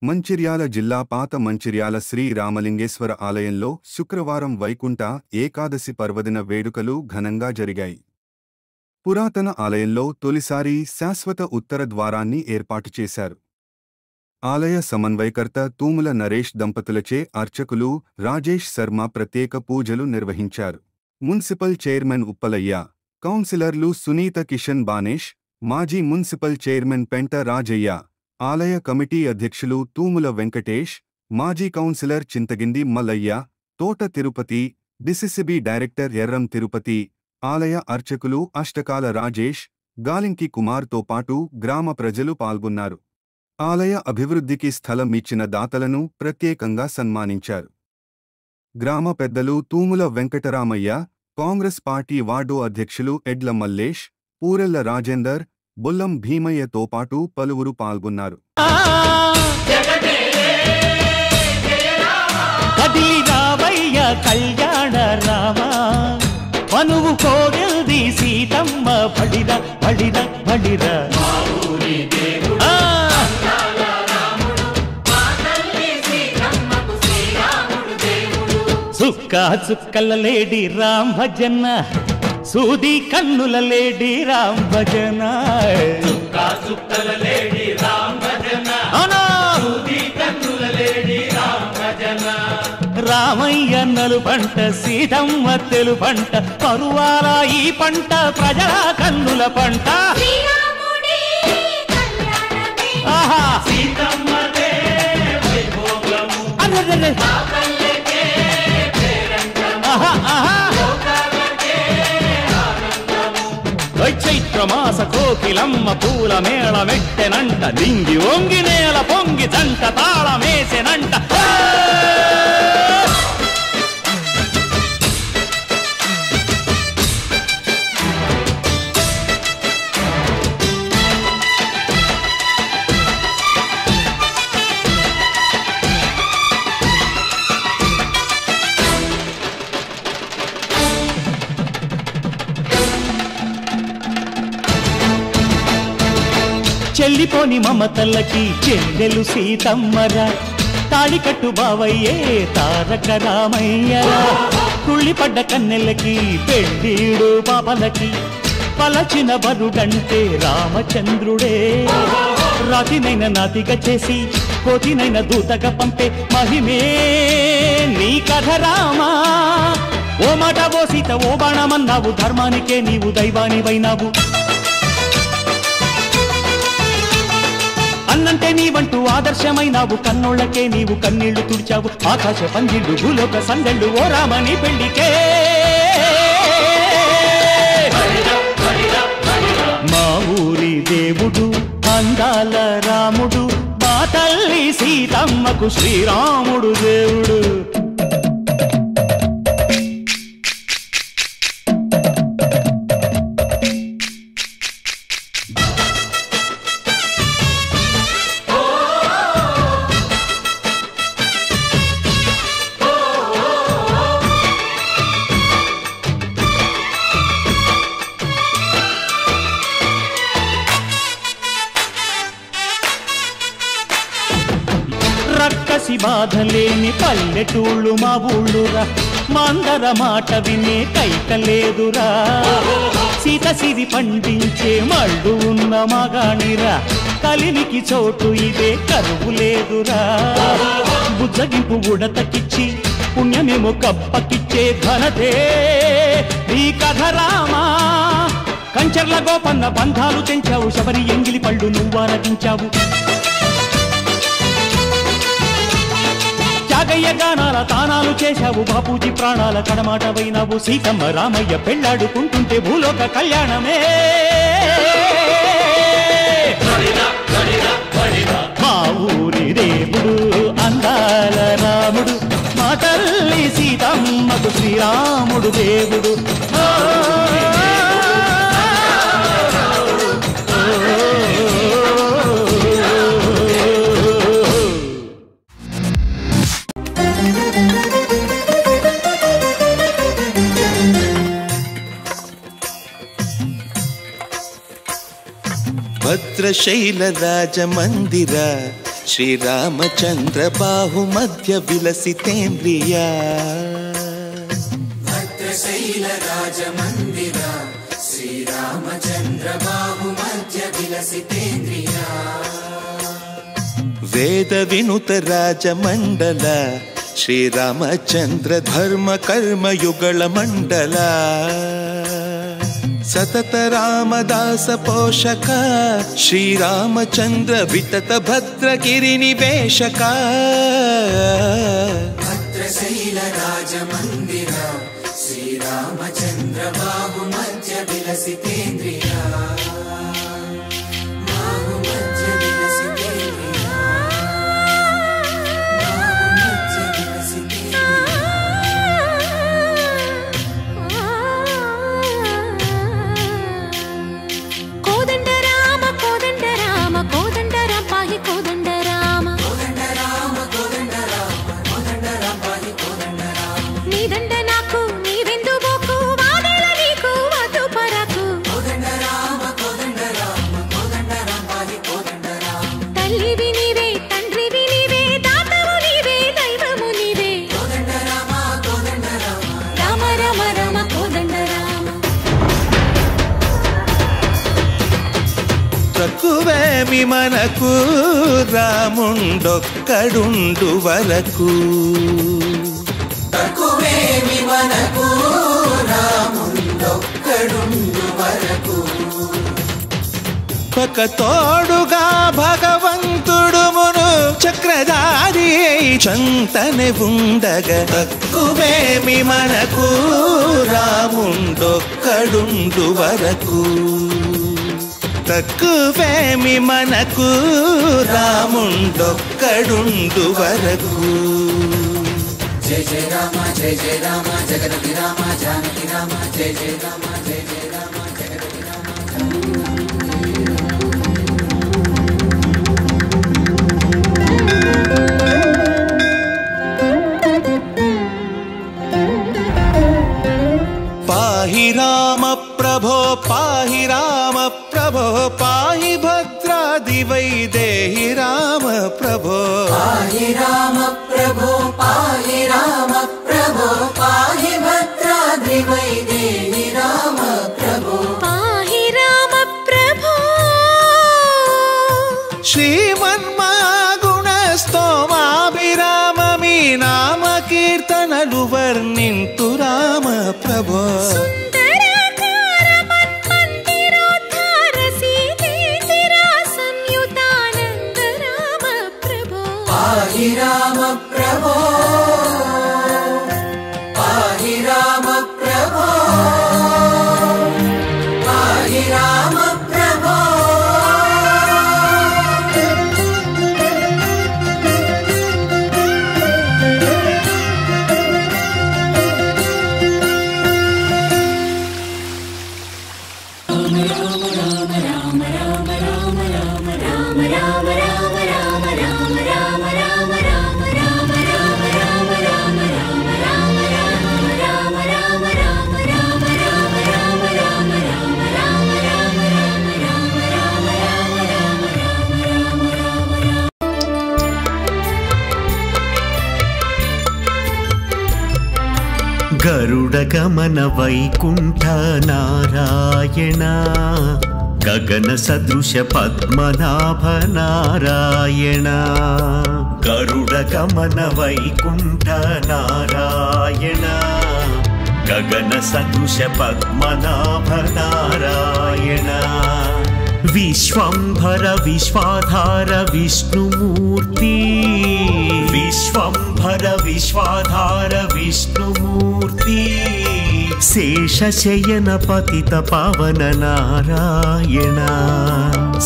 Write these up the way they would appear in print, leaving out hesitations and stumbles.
మంచిర్యాల జిల్లా పాత మంచిర్యాల శ్రీ రామలింగేశ్వర ఆలయంలో శుక్రవారం వైకుంఠ ఏకాదశి పర్వదిన వేడుకలు ఘనంగా జరిగాయి. పురాతన ఆలయంలో తొలిసారి శాశ్వత ఉత్తర ద్వారాన్ని ఏర్పాటు చేశారు. ఆలయ సమన్వయకర్త తూముల నరేష్ దంపతులచే అర్చకులు రాజేష్ శర్మ ప్రత్యేక పూజలు నిర్వహించారు. మున్సిపల్ చైర్మన్ ఉప్పలయ్య, కౌన్సిలర్లు సునీత కిషన్ బానేష్, మాజీ మున్సిపల్ చైర్మన్ పెంట రాజయ్య, ఆలయ కమిటీ అధ్యక్షులు తూముల వెంకటేష్, మాజీ కౌన్సిలర్ చింతగిండి మల్లయ్య, తోట తిరుపతి, డిసిసిబి డైరెక్టర్ ఎర్రం తిరుపతి, ఆలయ అర్చకులు అష్టకాల రాజేష్, గాలింకి కుమార్తో పాటు గ్రామ ప్రజలు పాల్గొన్నారు. ఆలయ అభివృద్ధికి స్థలం ఇచ్చిన దాతలను ప్రత్యేకంగా సన్మానించారు. గ్రామ పెద్దలు తూముల వెంకటరామయ్య, కాంగ్రెస్ పార్టీ వార్డు అధ్యక్షులు ఎడ్ల మల్లేష్, పూరెళ్ల రాజేందర్, బొల్లం భీమయ్యతో పాటు పలువురు పాల్గొన్నారు. మనువు కోగెల్ది సీతమ్మ బడిర బడిర బడిర సుక్క చుక్కల లేడి రామ్ భజన, సూది కన్నుల లేడి రామ్ భజన, సుక్క చుక్కల లేడి రామ్ భజన, సూది కన్నుల లేడి రామ్ భజన. రామయ్య నలు పంట, సీతమ్మ తెలు పంట, పరువాల ఈ పంట ప్రజల కన్నుల పంట. చైత్రమాస కోకిలమ్మ పూల మేళ మెట్టెనంట, దింగి ఒంగి నేల పొంగి జంట తాళమేసెనంట. చెల్లిపోని మమతల్లకి చెల్లెలు సీతమ్మరా, తాళికట్టు బావయ్యే తారక రామయ్యరా. కుళ్ళిపడ్డ కన్నెలకి పెళ్ళీడు పాపలకి పలచిన బరుడంటే రామచంద్రుడే. రాతినైన నాతిగా చేసి కోతినైన దూతగా పంపే మహిమే నీ కథ రామా. ఓ మాట ఓ సీత ఓ బాణమన్నావు, ధర్మానికే నీవు దైవానివైనావు. అన్నంటే నీవంటూ ఆదర్శమైనావు, కన్నోళ్లకే నీవు కన్నీళ్లు తుడిచావు. ఆకాశ పందిళ్ళు భూలోక సందళ్ళు ఓ రామని పెళ్లికే. మా ఊరి దేవుడు అందాల రాముడు, మా తల్లి సీతమ్మకు శ్రీరాముడు దేవుడు. రక్కసి బాధలేని పల్లెటూళ్ళు మా ఊళ్ళురా, మందర మాట వినే కైకలేదురా. సీత సిరి పండించే మళ్ళు ఉన్న మగాణిరా, కలినికి చోటు ఇదే కరువు లేదురా. బుజ్జగింపు ఉడతకిచ్చి పుణ్యమేమో కప్పకిచ్చే ఘనతే ఈ కథ రామా. కంచర్ల గోపన్న బంధాలు తెంచావు, శబరి ఎంగిలి పళ్ళు నువ్వారగించావు. త్యాగయ్య గానాల తానాలు చేశావు, బాపూజీ ప్రాణాల కడమాటవైనావు. సీతమ్మ రామయ్య పెళ్లాడుకుంటుంటే భూలోక కళ్యాణమే. మా ఊరి దేవుడు అందాల రాముడు, మా తల్లి సీతమ్మకు శ్రీరాముడు దేవుడు. ಭದ್ರಶೈಲ ರಾಜ ಮಂದಿರ ಶ್ರೀರಾಮಚಂದ್ರ ಬಾಹು ಮಧ್ಯ ವಿಲಸಿತೇಂದ್ರಿಯ ಭದ್ರಶೈಲ ರಾಜ ಮಂದಿರ ಶ್ರೀರಾಮಚಂದ್ರ ಬಾಹು ಮಧ್ಯ ವಿಲಸಿತೇಂದ್ರಿಯ ವೇದ ವಿನುತ ರಾಜ ಮಂಡಲ ಶ್ರೀರಾಮಚಂದ್ರ ಧರ್ಮ ಕರ್ಮಯುಗಳ ಮಂಡಲ ಸತತ ರಾಮದಾಸ ಪೋಷಕ ಶ್ರೀರಾಮಚಂದ್ರ ವಿತತ ಭದ್ರಗಿರಿ ನಿವೇಶಕ ಭದ್ರಶೈಲ ರಾಜ ಮಂದಿರ ಶ್ರೀರಾಮಚಂದ್ರ ಬಾಹು ಮಧ್ಯ ವಿಲಸಿತೇಂದ್ರಿಯ ಬಾಹು ಮಧ್ಯ ವಿಲಸಿತೇಂದ್ರಿಯ ಬಾಹು ಮಧ್ಯ ವಿಲಸಿತೇಂದ್ರಿಯ కోదండ రామ కోదండ రామ కోదండ రామ పాహి కోదండ రామ కోదండ రామ కోదండ రామ కోదండ రామ పాహి కోదండ రామ నీదండ నాకు నీవెందు బోకు వాదల నీకు వద్దు పరకు కోదండ రామ కోదండ రామ కోదండ రామ పాహి కోదండ రామ తల్లివి నీవే తండ్రివి నీవే దాతవు నీవే దైవము నీవే కోదండ రామ కోదండ రామ రామ రామ రామ కోదండ రామ తక్కువేమి మనకు రాముండొక్కడుండు వరకు తక్కువేమి మనకు రాముండొక్కడుండు వరకు పక తోడుగా భగవంతుడు మును చక్రధారి చంతనే ఉండగా తక్కువేమి మనకు రాముండొక్కడుండు వరకు తక్కువేమి మనకు రాముండొక్కడుండు వరకు జయ జయ రామ జయ జయ రామ జగదపి రామ జానకి రామ జయ జయ రామ జయ జయ రామ జగదపి రామ పాహి రామ ప్రభో పాహి రామ ప్రభో పాహి భద్రాది వైదేహి రామ ప్రభో పాహి రామ ప్రభో పాహి రామ ప్రభో పాహి భద్రాద్రి వైదేహి రామ ప్రభో పాహి రామ ప్రభో శ్రీమన్మాగుణ స్తోమాభిరామ మీ నామ కీర్తనలు వర్ణింతు రామ ప్రభో సుందరాకార మన్మందిరోద్ధార సీతేందిర సంయుతానంద రామ ప్రభో పాహి రామ ప్రభో పాహి రామ ప్రభో పాహి రామ ప్రభో గరుడ గమన వైకుంఠ నారాయణ గగన సదృశ పద్మనాభ నారాయణ గరుడ గమన వైకుంఠ నారాయణ గగన సదృశ పద్మనాభ నారాయణ విశ్వంభర విశ్వాధార విష్ణుమూర్తి విశ్వంభర విశ్వాధార విష్ణుమూర్తి శేషశయన పతిత పవన నారాయణ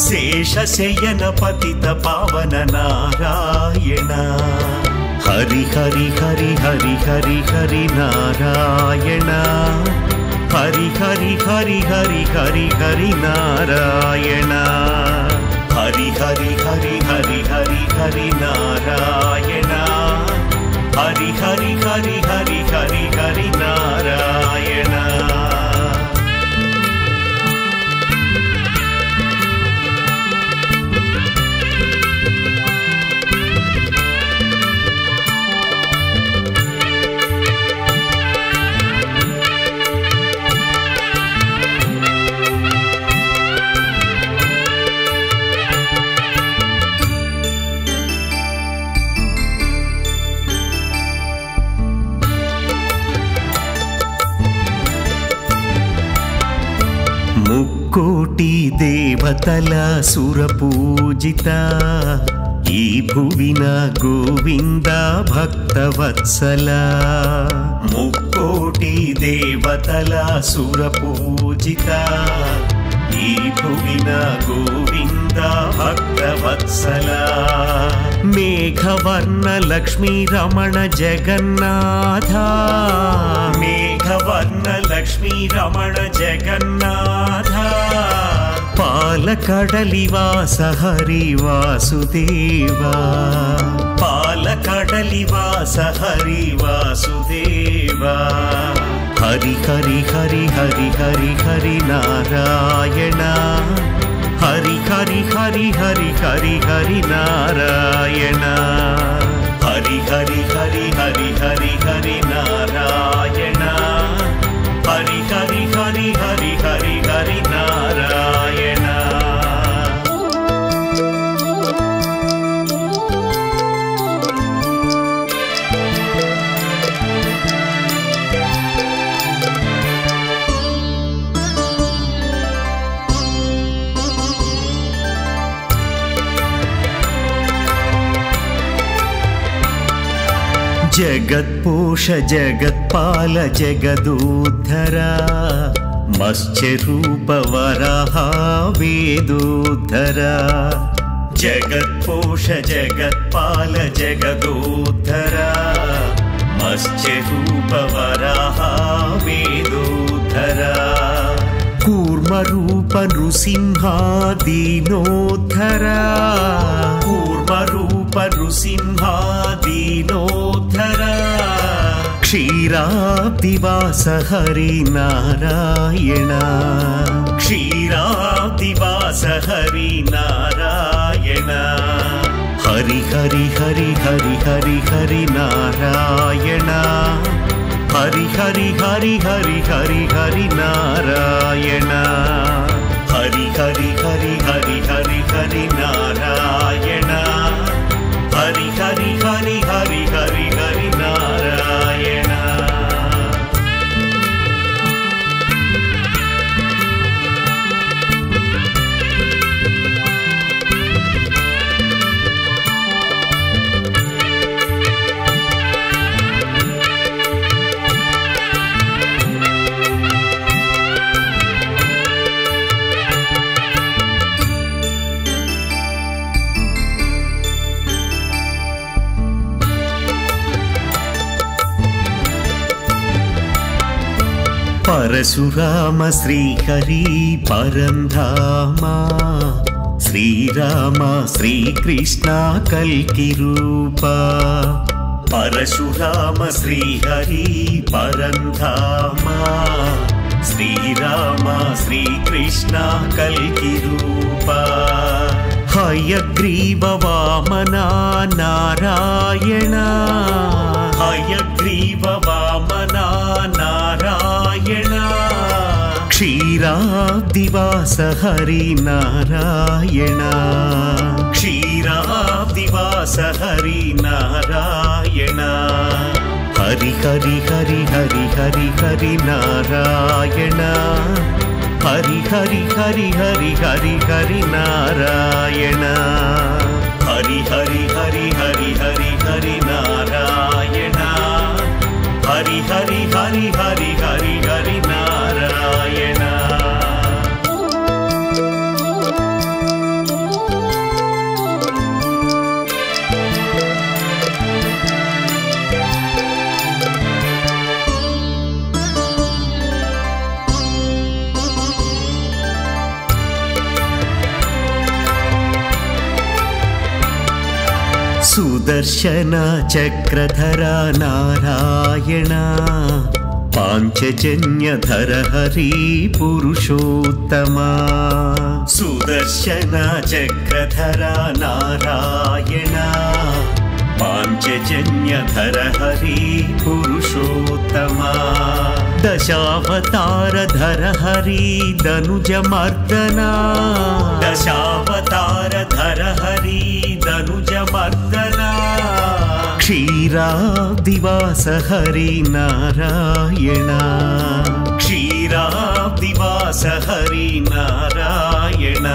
శేషశయన పతిత పవన నారాయణ హరి హరి హరి హరి హరి హరి నారాయణ హరి హరి హరి హరి హరి హరి నారాయణ హరి హరి హరి హరి హరి హరి నారాయణ హరి హరి హరి హరి హరి హరి నారాయణ దేవతల సురపూజిత ఈ భువిన గోవింద భక్తవత్సల ముక్కోటి దేవతల సురపూజిత ఈ భువిన గోవింద భక్తవత్సల మేఘవర్ణ లక్ష్మీ రమణ జగన్నాథ మేఘవర్ణ లక్ష్మీ రమణ జగన్నాథ పాలకడలివాస హరి వాసుదేవా పాలకడలివాస హరి వాసుదేవా హరి హరి హరి హరి హరి హరి నారాయణ హరి హరి హరి హరి హరి హరి నారాయణ హరి హరి హరి హరి హరి హరి నారాయణ హరి హరి హరి హరి హరి హరి నారాయణ జగత్పోష జగత్పాల జగదోద్ధర మత్స్యరూప వరాహ వేదోద్ధర జగత్పోష జగత్పాల జగదోద్ధర మత్స్యరూప వరాహ వేదోద్ధర కూర్మరూప నృసింహ దీనోద్ధర కూర్మరూప నృసింహ దీనోద్ధర క్షీరాబ్దివాస హరి నారాయణ క్షీరాబ్దివాస హరి నారాయణ హరి హరి హరి హరి హరి హరి నారాయణ హరి హరి హరి హరి హరి హరి నారాయణ హరి హరి హరి హరి హరి హరి నారాయణ హరి హరి హరి హరి హరి హరి నారాయణ పరశురామ శ్రీహరి పరంధామ శ్రీరామ శ్రీకృష్ణ కల్కి రూప పరశురామ శ్రీహరి పరంధామ శ్రీరామ శ్రీకృష్ణ కల్కి రూప హయగ్రీవ వామన నారాయణ హయగ్రీవ వామన నారాయణ క్షీరాబ్దివాస హరి నారాయణ క్షీరాబ్దివాస హరి నారాయణ హరి హరి హరి హరి హరి హరి నారాయణ హరి హరి హరి హరి హరి హరి నారాయణ హరి హరి హరి హరి హరి హరి నారాయణ హరి హరి హరి హరి హరి హరి నారాయణ సుదర్శన చక్రధర నారాయణ పాంచజన్యధర హరి పురుషోత్తమ సుదర్శన చక్రధర నారాయణ పాంచజన్యధర హరి పురుషోత్తమ దశావతారధర హరి ధనుజమర్దన దశావతారధర హరి ధనుజమర్దన క్షీరాబ్దివాస హరి నారాయణ క్షీర క్షీరాబ్దివాస హరి నారాయణ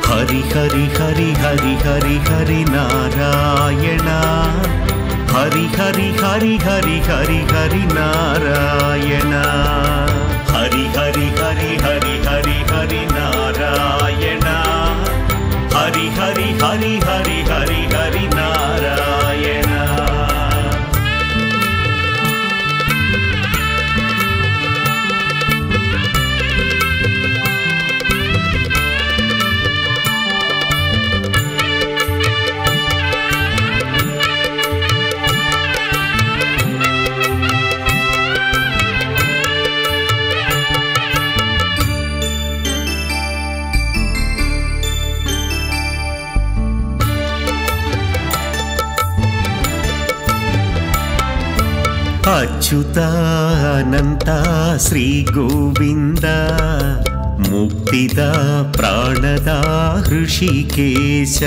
హరి హరి హరి హరి హరి హరి నారాయణ హరి హరి హరి హరి హరి హరి నారాయణ హరి హరి హరి హరి హరి హరి నారాయణ హరి హరి హరి హరి హరి హరి నారాయణ అచ్యుతానంత శ్రీ గోవింద ముక్తిద ప్రాణద హృషికేశ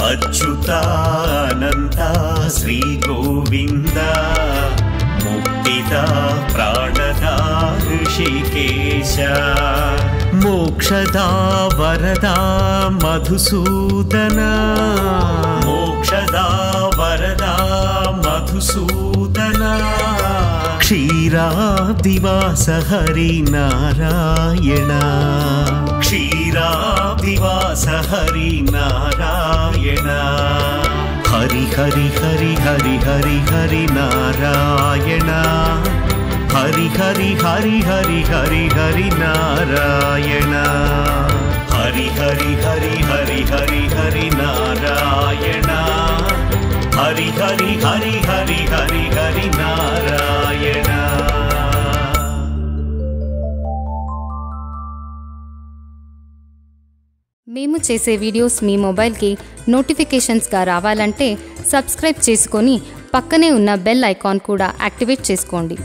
అచ్యుతానంత శ్రీ గోవింద ముక్తిద ప్రాణద హృషికేశ మోక్షదా వరదా మధుసూదన మోక్షదా వరదా మధుసూదన క్షీరాబ్దివాస హరి నారాయణ క్షీరాబ్దివాస హరి నారాయణ హరి హరి హరి హరి హరి హరి నారాయణ హరి హరి హరి హరి హరి హరి నారాయణ హరి హరి హరి హరి హరి హరి నారాయణ హరి హరి హరి హరి హరి హరి నారాయణ మేము చేసే వీడియోస్ మీ మొబైల్కి నోటిఫికేషన్స్గా రావాలంటే సబ్స్క్రైబ్ చేసుకొని పక్కనే ఉన్న బెల్ ఐకాన్ కూడా యాక్టివేట్ చేసుకోండి.